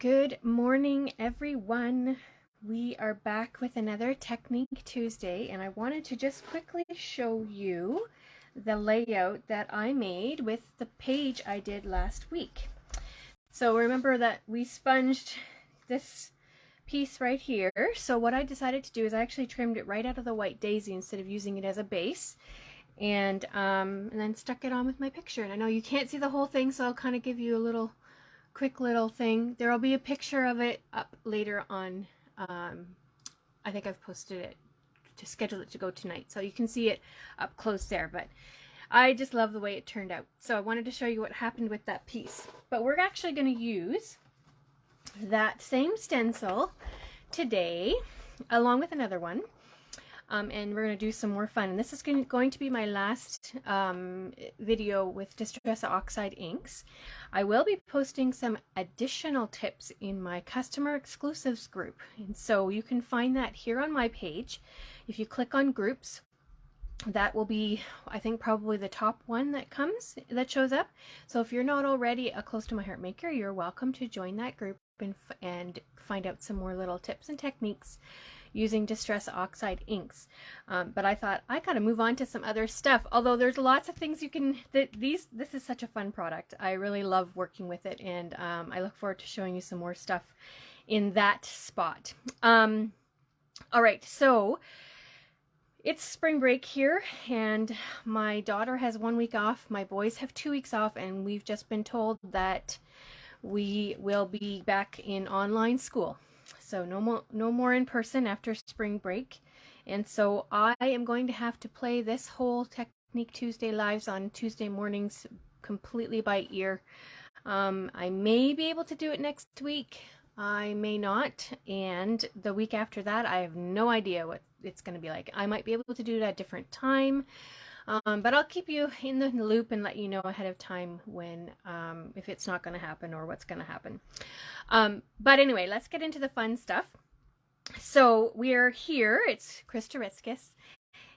Good morning, everyone. We are back with another Technique Tuesday, and I wanted to just quickly show you the layout that I made with the page I did last week. So remember that we sponged this piece right here. So what I decided to do is I actually trimmed it right out of the white daisy instead of using it as a base. And then stuck it on with my picture. And I know you can't see the whole thing, so I'll kind of give you a quick little thing. There will be a picture of it up later on. I think I've posted it to schedule it to go tonight, so you can see it up close there. But I just love the way it turned out. So I wanted to show you what happened with that piece. But we're actually going to use that same stencil today, along with another one. And we're going to do some more fun. And this is going to be my last video with Distress Oxide inks. I will be posting some additional tips in my customer exclusives group. And so you can find that here on my page. If you click on groups, that will be, I think, probably the top one that shows up. So if you're not already a Close to My Heart maker, you're welcome to join that group and find out some more little tips and techniques using Distress Oxide inks. But I thought I gotta move on to some other stuff. Although there's lots of things you can, this is such a fun product. I really love working with it, and I look forward to showing you some more stuff in that spot. All right, so it's spring break here, and my daughter has 1 week off. My boys have 2 weeks off, and we've just been told that we will be back in online school. So no more in person after spring break. And so I am going to have to play this whole Technique Tuesday lives on Tuesday mornings completely by ear. I may be able to do it next week. I may not. And the week after that, I have no idea what it's going to be like. I might be able to do it at a different time. But I'll keep you in the loop and let you know ahead of time when, if it's not going to happen or what's going to happen. But anyway, let's get into the fun stuff. So we're here, it's Chris Teriskis,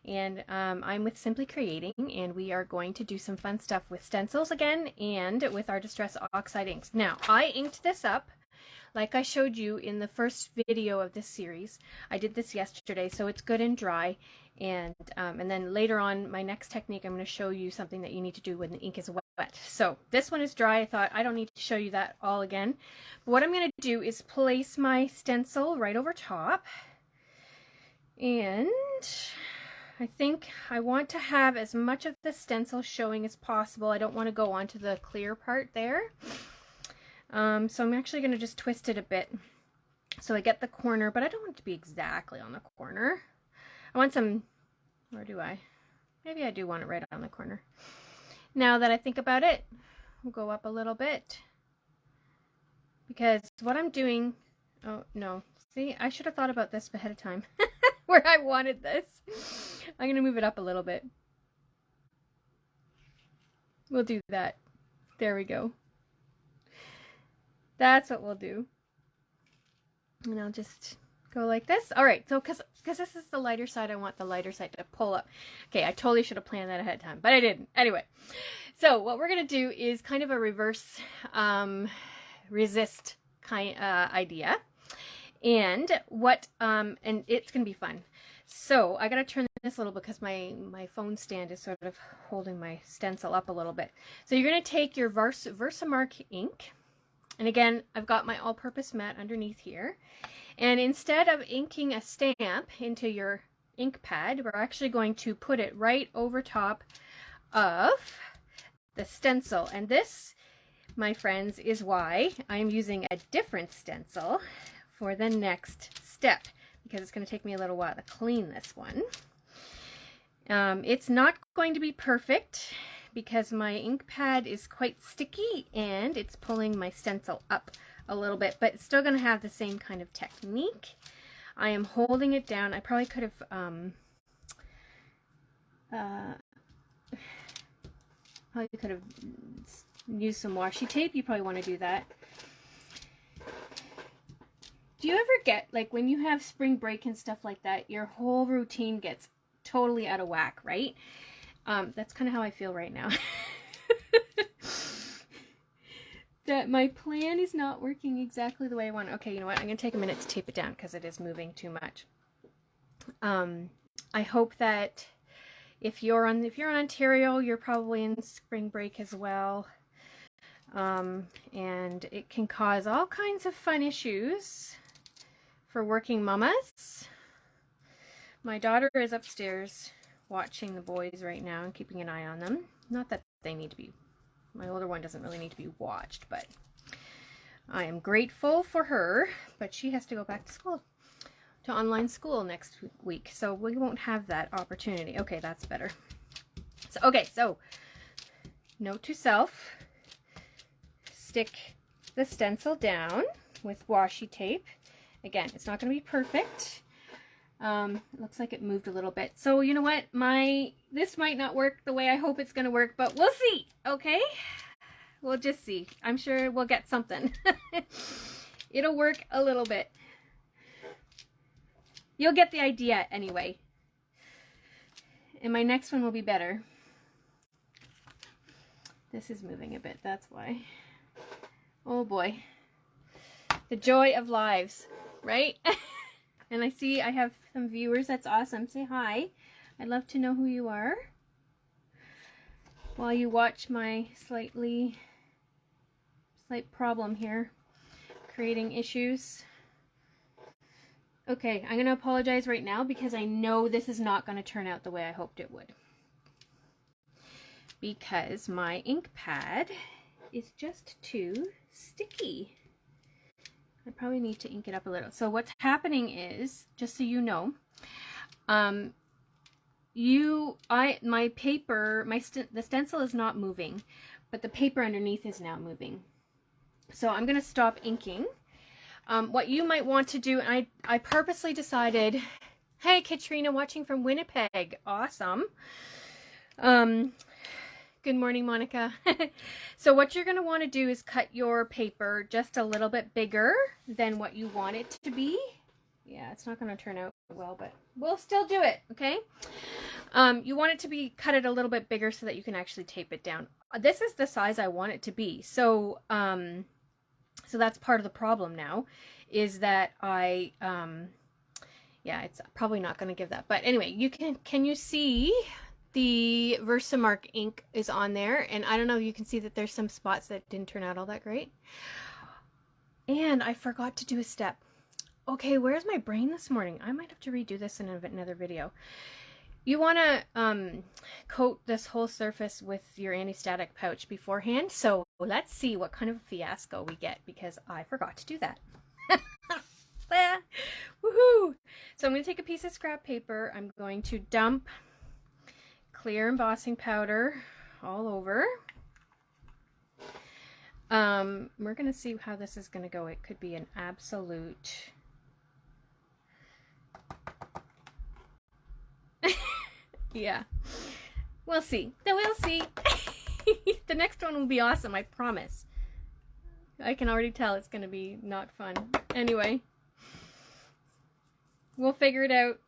and I'm with Simply Creating, and we are going to do some fun stuff with stencils again and with our Distress Oxide inks. Now, I inked this up like I showed you in the first video of this series. I did this yesterday, so it's good and dry. And then later on, my next technique, I'm going to show you something that you need to do when the ink is wet. So this one is dry. I thought I don't need to show you that all again. But what I'm going to do is place my stencil right over top. And I think I want to have as much of the stencil showing as possible. I don't want to go onto the clear part there. So I'm actually going to just twist it a bit so I get the corner, but I don't want it to be exactly on the corner. I want some, or do I? Maybe I do want it right on the corner. Now that I think about it, we'll go up a little bit. Because what I'm doing, oh no, see, I should have thought about this ahead of time, where I wanted this. I'm going to move it up a little bit. We'll do that. There we go. That's what we'll do. And I'll just go like this. All right, so because this is the lighter side, I want the lighter side to pull up. Okay, I totally should have planned that ahead of time, but I didn't. Anyway, so what we're going to do is kind of a reverse resist kind idea. And and it's going to be fun. So I got to turn this a little because my phone stand is sort of holding my stencil up a little bit. So you're going to take your Versamark ink. And again, I've got my all-purpose mat underneath here. And instead of inking a stamp into your ink pad, we're actually going to put it right over top of the stencil. And this, my friends, is why I'm using a different stencil for the next step, because it's going to take me a little while to clean this one. It's not going to be perfect, because my ink pad is quite sticky and it's pulling my stencil up a little bit, but it's still going to have the same kind of technique. I am holding it down. I probably could have used some washi tape. You probably want to do that. Do you ever get, like, when you have spring break and stuff like that, your whole routine gets totally out of whack, right? That's kind of how I feel right now. that my plan is not working exactly the way I want. Okay, you know what? I'm going to take a minute to tape it down because it is moving too much. I hope that if you're in Ontario, you're probably in spring break as well. And it can cause all kinds of fun issues for working mamas. My daughter is upstairs watching the boys right now and keeping an eye on them. Not that they need to be, my older one doesn't really need to be watched, but I am grateful for her, but she has to go back to school, to online school next week, so we won't have that opportunity. Okay, that's better. So, okay, so note to self, stick the stencil down with washi tape. Again, it's not going to be perfect. It looks like it moved a little bit. So you know what? This might not work the way I hope it's going to work, but we'll see, okay? We'll just see. I'm sure we'll get something. It'll work a little bit. You'll get the idea anyway. And my next one will be better. This is moving a bit, that's why. Oh boy. The joy of lives, right? And I see I have some viewers. That's awesome. Say hi. I'd love to know who you are. While you watch my slight problem here, creating issues. Okay, I'm going to apologize right now because I know this is not going to turn out the way I hoped it would. Because my ink pad is just too sticky. I probably need to ink it up a little. So what's happening is, just so you know, the stencil is not moving, but the paper underneath is now moving. So I'm going to stop inking. What you might want to do, and I purposely decided, hey Katrina, watching from Winnipeg, awesome. Good morning, Monica. So what you're going to want to do is cut your paper just a little bit bigger than what you want it to be. Yeah, it's not going to turn out well, but we'll still do it, okay? You want it to be cut it a little bit bigger so that you can actually tape it down. This is the size I want it to be. So, so that's part of the problem now, is that yeah, it's probably not going to give that. But anyway, can you see the Versamark ink is on there? And I don't know, you can see that there's some spots that didn't turn out all that great. And I forgot to do a step. Okay, where's my brain this morning? I might have to redo this in another video. You want to coat this whole surface with your anti-static pouch beforehand. So let's see what kind of fiasco we get, because I forgot to do that. Woohoo! So I'm going to take a piece of scrap paper. I'm going to dump clear embossing powder all over. We're going to see how this is going to go. It could be an absolute... yeah, we'll see. We'll see. The next one will be awesome, I promise. I can already tell it's going to be not fun. Anyway, we'll figure it out.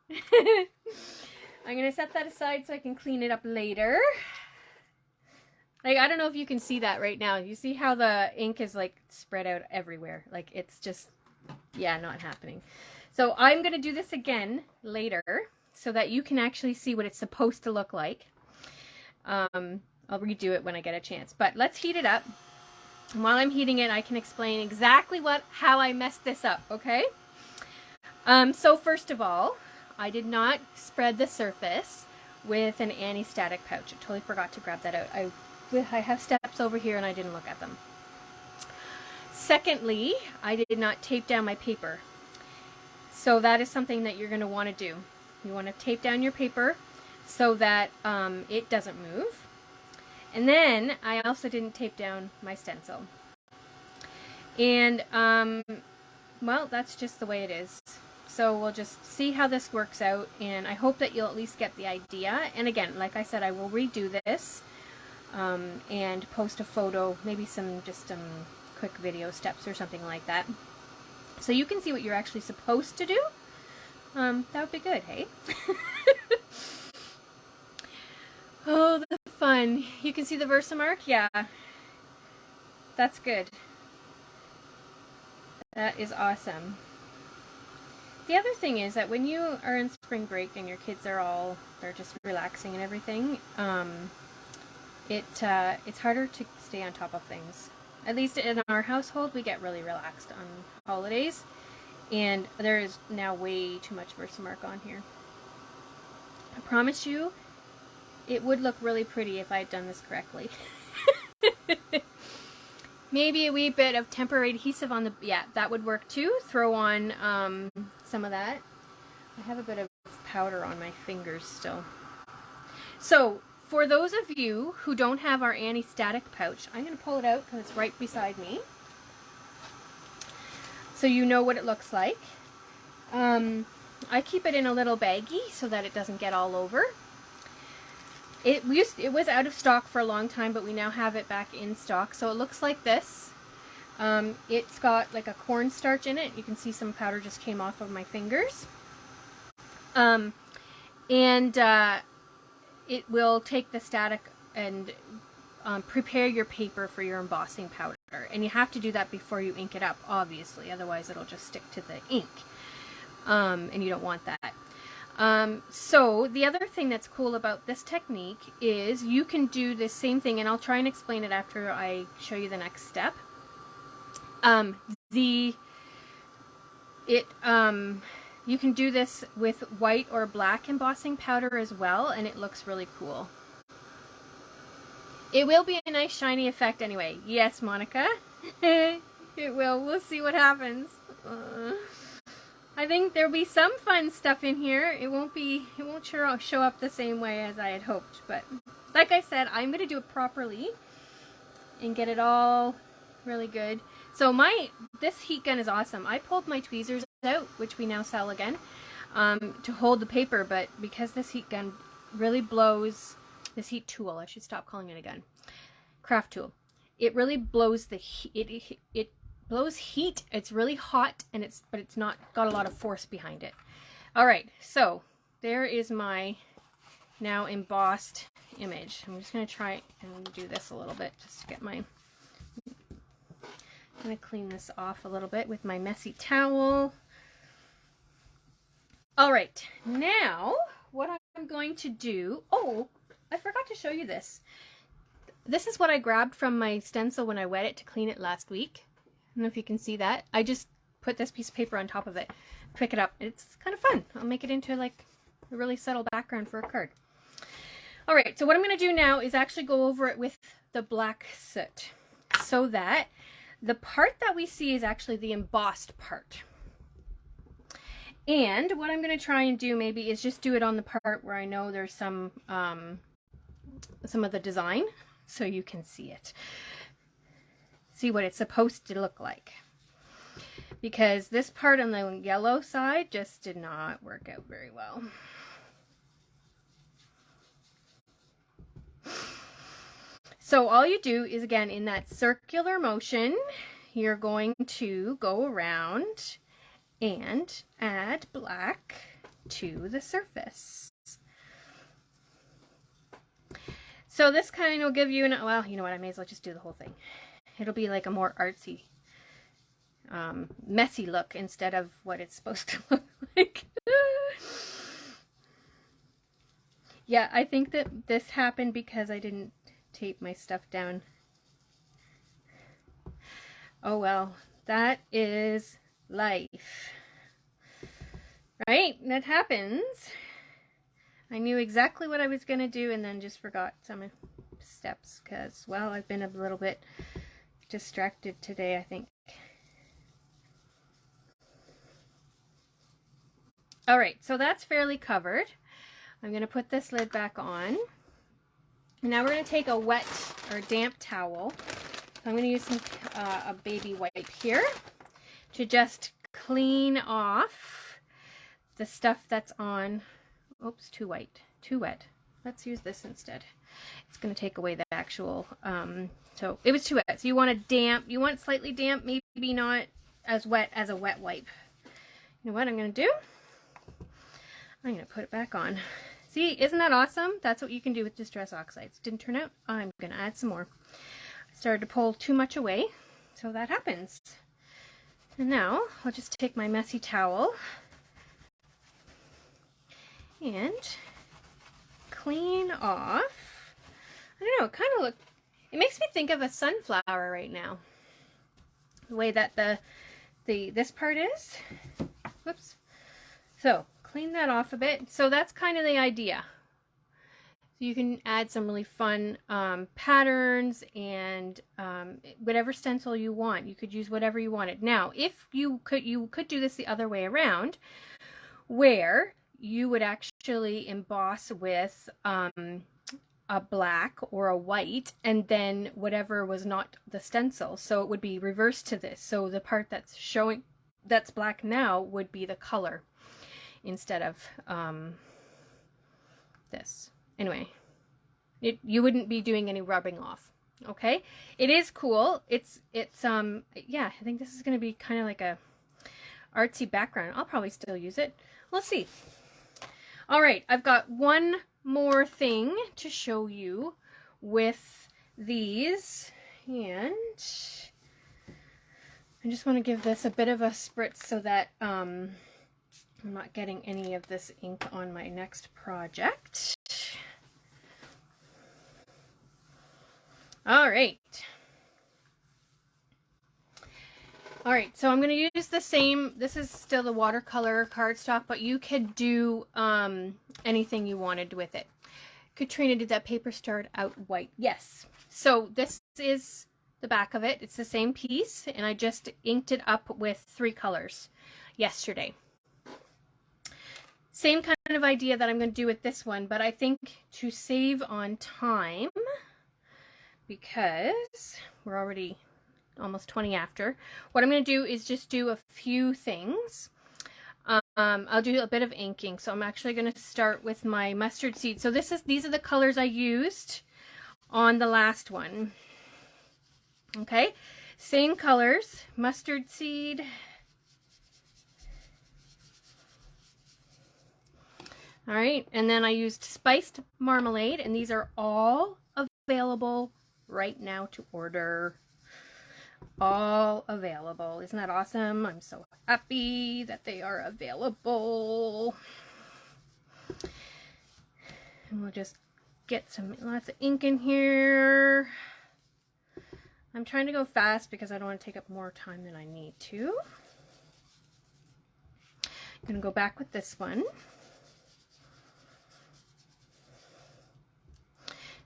I'm going to set that aside so I can clean it up later. Like, I don't know if you can see that right now. You see how the ink is like spread out everywhere? Like, it's just, yeah, not happening. So I'm going to do this again later so that you can actually see what it's supposed to look like. I'll redo it when I get a chance. But let's heat it up. And while I'm heating it, I can explain exactly how I messed this up, okay? So first of all, I did not spread the surface with an anti-static pouch. I totally forgot to grab that out. I have steps over here and I didn't look at them. Secondly, I did not tape down my paper. So that is something that you're going to want to do. You want to tape down your paper so that it doesn't move. And then I also didn't tape down my stencil. And, well, that's just the way it is. So we'll just see how this works out, and I hope that you'll at least get the idea. And again, like I said, I will redo this and post a photo, maybe just some quick video steps or something like that, so you can see what you're actually supposed to do. That would be good, hey? Oh, the fun. You can see the Versamark? Yeah. That's good. That is awesome. The other thing is that when you are in spring break and your kids are they're just relaxing and everything, it's harder to stay on top of things. At least in our household, we get really relaxed on holidays, and there is now way too much Versamark on here. I promise you, it would look really pretty if I had done this correctly. Maybe a wee bit of temporary adhesive on the, yeah, that would work too. Throw on some of that. I have a bit of powder on my fingers still. So, for those of you who don't have our anti-static pouch, I'm going to pull it out because it's right beside me. So you know what it looks like. I keep it in a little baggie so that it doesn't get all over. It was out of stock for a long time, but we now have it back in stock. So it looks like this. It's got like a cornstarch in it. You can see some powder just came off of my fingers. It will take the static and prepare your paper for your embossing powder. And you have to do that before you ink it up, obviously. Otherwise, it'll just stick to the ink. And you don't want that. So the other thing that's cool about this technique is you can do the same thing, and I'll try and explain it after I show you the next step. You can do this with white or black embossing powder as well, and it looks really cool. It will be a nice shiny effect anyway. Yes, Monica. It will. We'll see what happens. I think there'll be some fun stuff in here. It won't show up the same way as I had hoped, but like I said, I'm going to do it properly and get it all really good. So this heat gun is awesome. I pulled my tweezers out, which we now sell again, to hold the paper, but because this heat gun really blows, this heat tool, I should stop calling it a gun, craft tool, it really blows the heat. It blows heat. It's really hot, and but it's not got a lot of force behind it. All right, so there is my now embossed image. I'm just going to try and do this a little bit just to get I'm going to clean this off a little bit with my messy towel. All right, now what I'm going to do, oh, I forgot to show you this. This is what I grabbed from my stencil when I wet it to clean it last week. I don't know if you can see that. I just put this piece of paper on top of it, pick it up. It's kind of fun. I'll make it into like a really subtle background for a card. All right, so what I'm going to do now is actually go over it with the black soot so that the part that we see is actually the embossed part. And what I'm going to try and do maybe is just do it on the part where I know there's some of the design so you can see it. See what it's supposed to look like. Because this part on the yellow side just did not work out very well. So all you do is, again, in that circular motion, you're going to go around and add black to the surface. So this kind will give you well, you know what, I may as well just do the whole thing. It'll be like a more artsy, messy look instead of what it's supposed to look like. Yeah, I think that this happened because I didn't tape my stuff down. Oh well, that is life. Right? That happens. I knew exactly what I was going to do and then just forgot some steps because, well, I've been a little bit distracted today, I think. All right, so that's fairly covered. I'm going to put this lid back on. And now we're going to take a wet or damp towel. So I'm going to use a baby wipe here to just clean off the stuff that's on. Oops, too white, too wet. Let's use this instead. It's going to take away the actual, so it was too wet. So you want you want slightly damp, maybe not as wet as a wet wipe. You know what I'm going to do? I'm going to put it back on. See, isn't that awesome? That's what you can do with Distress Oxides. Didn't turn out? I'm going to add some more. I started to pull too much away, so that happens. And now I'll just take my messy towel and clean off. I don't know, it kind of it makes me think of a sunflower right now. The way that this part is. Whoops. So clean that off a bit. So that's kind of the idea. You can add some really fun patterns and whatever stencil you want. You could use whatever you wanted. Now, if you could do this the other way around, where you would actually emboss with a black or a white, and then whatever was not the stencil. So it would be reversed to this. So the part that's showing, that's black now, would be the color instead of this. Anyway, you wouldn't be doing any rubbing off. Okay, it is cool. It's yeah, I think this is going to be kind of like a artsy background. I'll probably still use it. We'll see. All right, I've got one more thing to show you with these, and I just want to give this a bit of a spritz so that I'm not getting any of this ink on my next project. All right. All right, so I'm going to use the same, this is still the watercolor cardstock, but you could do anything you wanted with it. Katrina, did that paper start out white? Yes. So this is the back of it. It's the same piece, and I just inked it up with 3 colors yesterday. Same kind of idea that I'm going to do with this one, but I think to save on time, because we're already almost 20 after, what I'm going to do is just do a few things. I'll do a bit of inking. So I'm actually going to start with my mustard seed. So these are the colors I used on the last one. Okay, same colors, mustard seed. All right, and then I used spiced marmalade, and these are all available right now to order. All available. Isn't that awesome? I'm so happy that they are available. And we'll just get lots of ink in here. I'm trying to go fast because I don't want to take up more time than I need to. I'm going to go back with this one.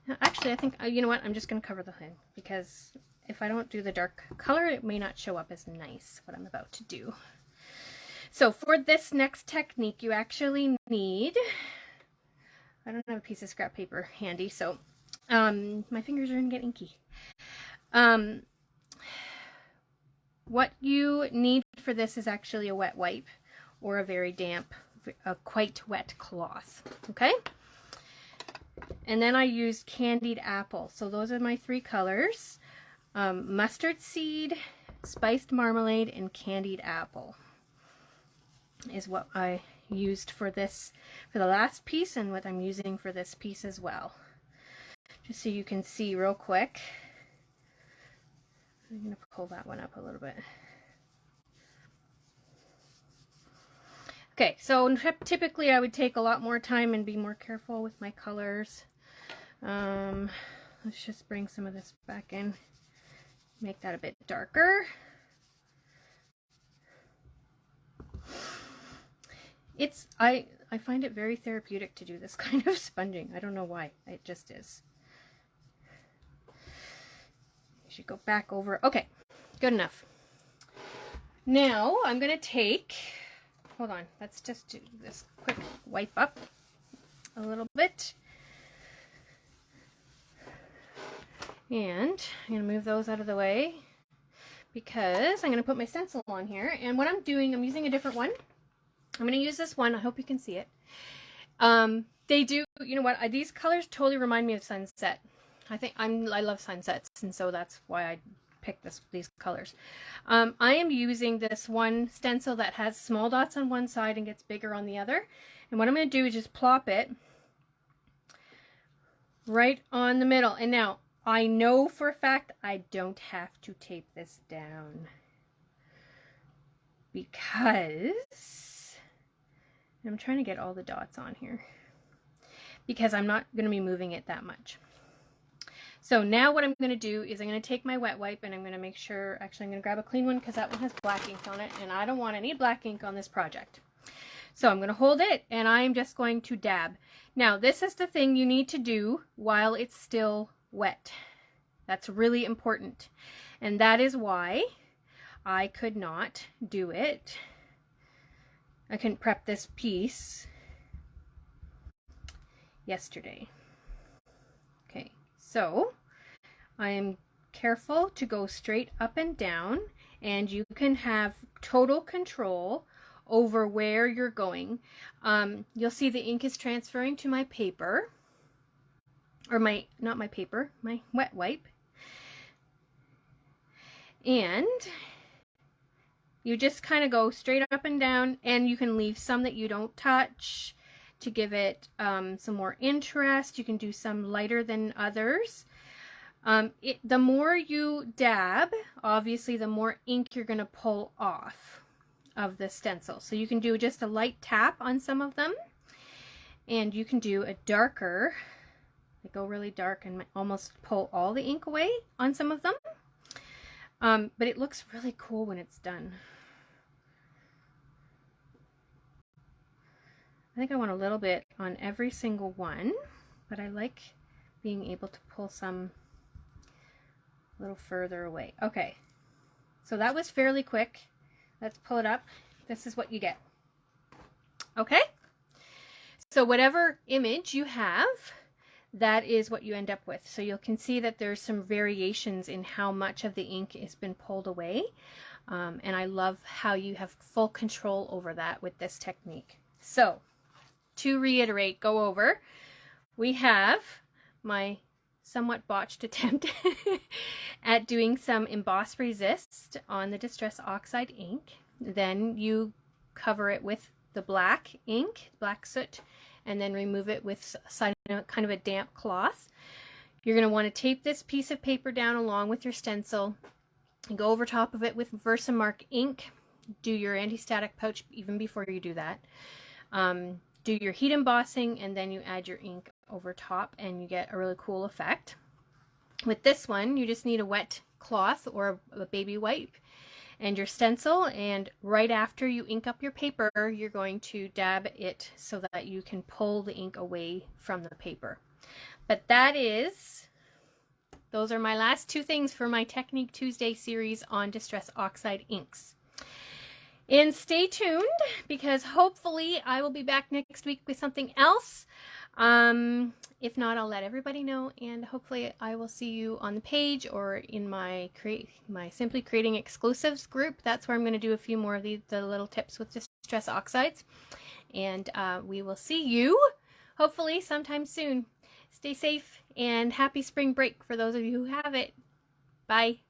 Now, actually, I think, you know what? I'm just going to cover the hood, because if I don't do the dark color, it may not show up as nice, what I'm about to do. So for this next technique, you actually need, I don't have a piece of scrap paper handy, so my fingers are going to get inky. What you need for this is actually a wet wipe or a very damp, a quite wet cloth, okay? And then I used candied apple. So those are my 3 colors. Mustard seed, spiced marmalade, and candied apple is what I used for this, for the last piece, and what I'm using for this piece as well. Just so you can see real quick. I'm going to pull that one up a little bit. Okay, so typically I would take a lot more time and be more careful with my colors. Let's just bring some of this back in. Make that a bit darker. I find it very therapeutic to do this kind of sponging. I don't know why. It just is. I should go back over. Okay, good enough. Now I'm going to take, hold on, let's just do this quick wipe up a little bit. And I'm going to move those out of the way because I'm going to put my stencil on here. And what I'm doing, I'm using a different one. I'm going to use this one. I hope you can see it. They do, you know what, these colors totally remind me of sunset. I love sunsets, and so that's why I picked these colors. I am using this one stencil that has small dots on one side and gets bigger on the other. And what I'm going to do is just plop it right on the middle. And now, I know for a fact I don't have to tape this down. because I'm trying to get all the dots on here because I'm not going to be moving it that much. So now what I'm going to do is I'm going to take my wet wipe and I'm going to make sure, actually I'm going to grab a clean one because that one has black ink on it and I don't want any black ink on this project. So I'm going to hold it and I'm just going to dab. Now this is the thing you need to do while it's still wet. That's really important. And that is why I could not do it. I couldn't prep this piece yesterday. Okay, so I am careful to go straight up and down, and you can have total control over where you're going. You'll see the ink is transferring to my paper, or not my paper, my wet wipe. And you just kind of go straight up and down, and you can leave some that you don't touch to give it some more interest. You can do some lighter than others. The more you dab, obviously the more ink you're going to pull off of the stencil. So you can do just a light tap on some of them, and you can do a darker, go really dark and almost pull all the ink away on some of them. But it looks really cool when it's done. I think I want a little bit on every single one, but I like being able to pull some a little further away. Okay, so that was fairly quick. Let's pull it up. This is what you get. Okay, so whatever image you have, that is what you end up with. So you can see that there's some variations in how much of the ink has been pulled away. And I love how you have full control over that with this technique. So to reiterate, go over, we have my somewhat botched attempt at doing some emboss resist on the Distress Oxide ink. Then you cover it with the black ink, black soot, and then remove it with kind of a damp cloth. You're going to want to tape this piece of paper down along with your stencil and go over top of it with Versamark ink. Do your anti-static pouch even before you do that. Do your heat embossing, and then you add your ink over top and you get a really cool effect. With this one, you just need a wet cloth or a baby wipe and your stencil, and right after you ink up your paper, you're going to dab it so that you can pull the ink away from the paper. But those are my last two things for my Technique Tuesday series on Distress Oxide inks. And stay tuned, because hopefully I will be back next week with something else. If not, I'll let everybody know, and hopefully I will see you on the page or in my Simply Creating Exclusives group. That's where I'm going to do a few more of the little tips with Distress Oxides. And we will see you hopefully sometime soon. Stay safe and happy spring break for those of you who have it. Bye.